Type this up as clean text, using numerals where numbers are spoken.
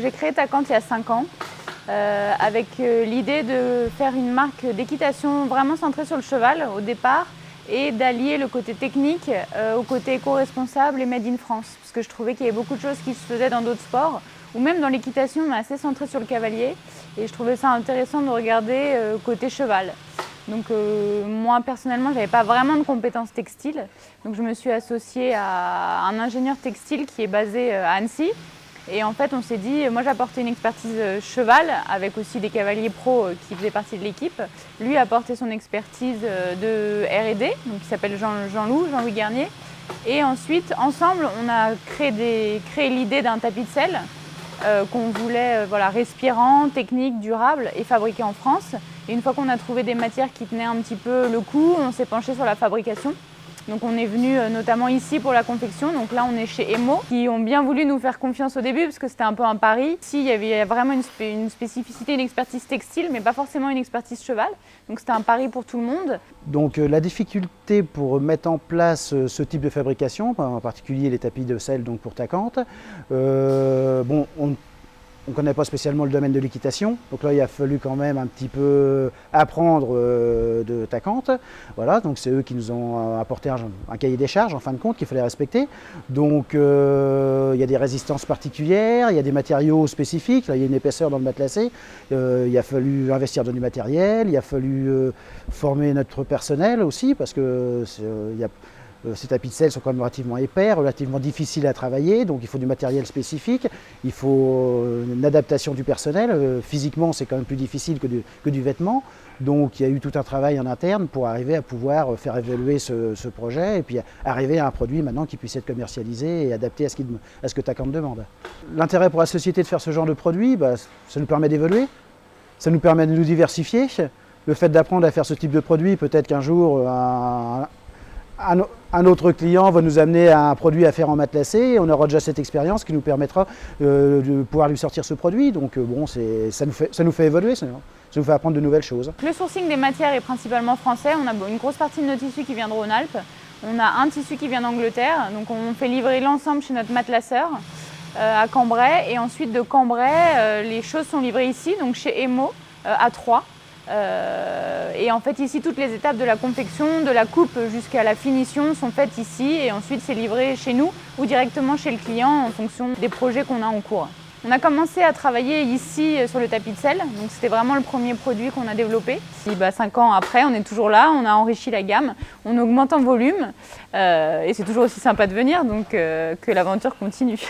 J'ai créé Tacante il y a 5 ans avec l'idée de faire une marque d'équitation vraiment centrée sur le cheval au départ et d'allier le côté technique au côté éco-responsable et made in France. Parce que je trouvais qu'il y avait beaucoup de choses qui se faisaient dans d'autres sports ou même dans l'équitation, mais assez centré sur le cavalier. Et je trouvais ça intéressant de regarder côté cheval. Donc moi personnellement, je n'avais pas vraiment de compétences textiles. Donc je me suis associée à un ingénieur textile qui est basé à Annecy. Et en fait, on s'est dit, moi j'apportais une expertise cheval avec aussi des cavaliers pros qui faisaient partie de l'équipe. Lui apportait son expertise de R&D, donc qui s'appelle Jean-Louis Garnier. Et ensuite, ensemble, on a créé l'idée d'un tapis de selle qu'on voulait respirant, technique, durable et fabriqué en France. Et une fois qu'on a trouvé des matières qui tenaient un petit peu le coup, on s'est penché sur la fabrication. Donc on est venu notamment ici pour la confection, donc là on est chez Emo, qui ont bien voulu nous faire confiance au début parce que c'était un peu un pari. Ici il y avait vraiment une spécificité, une expertise textile, mais pas forcément une expertise cheval, donc c'était un pari pour tout le monde. Donc la difficulté pour mettre en place ce type de fabrication, en particulier les tapis de selle donc pour Tacante, on ne connaît pas spécialement le domaine de l'équitation, donc là il a fallu quand même un petit peu apprendre de Tacante. Voilà, donc c'est eux qui nous ont apporté un cahier des charges en fin de compte qu'il fallait respecter. Donc il y a des résistances particulières, il y a des matériaux spécifiques, là il y a une épaisseur dans le matelassé, il a fallu investir dans du matériel, il a fallu former notre personnel aussi parce que ces tapis de selle sont quand même relativement épais, relativement difficiles à travailler, donc il faut du matériel spécifique, il faut une adaptation du personnel. Physiquement, c'est quand même plus difficile que du vêtement. Donc il y a eu tout un travail en interne pour arriver à pouvoir faire évoluer ce projet et puis arriver à un produit maintenant qui puisse être commercialisé et adapté à ce que Tacante demande. L'intérêt pour la société de faire ce genre de produit, ça nous permet d'évoluer, ça nous permet de nous diversifier. Le fait d'apprendre à faire ce type de produit, peut-être qu'un jour, un autre client va nous amener à un produit à faire en matelassé et on aura déjà cette expérience qui nous permettra de pouvoir lui sortir ce produit. Donc ça nous fait évoluer, ça nous fait apprendre de nouvelles choses. Le sourcing des matières est principalement français. On a une grosse partie de nos tissus qui vient de Rhône-Alpes. On a un tissu qui vient d'Angleterre. Donc on fait livrer l'ensemble chez notre matelasseur à Cambrai. Et ensuite de Cambrai, les choses sont livrées ici, donc chez Emo à Troyes. Et en fait ici toutes les étapes de la confection, de la coupe jusqu'à la finition sont faites ici et ensuite c'est livré chez nous ou directement chez le client en fonction des projets qu'on a en cours. On a commencé à travailler ici sur le tapis de selle, donc c'était vraiment le premier produit qu'on a développé. 5 ans après, on est toujours là, on a enrichi la gamme, on augmente en volume et c'est toujours aussi sympa de venir, donc que l'aventure continue.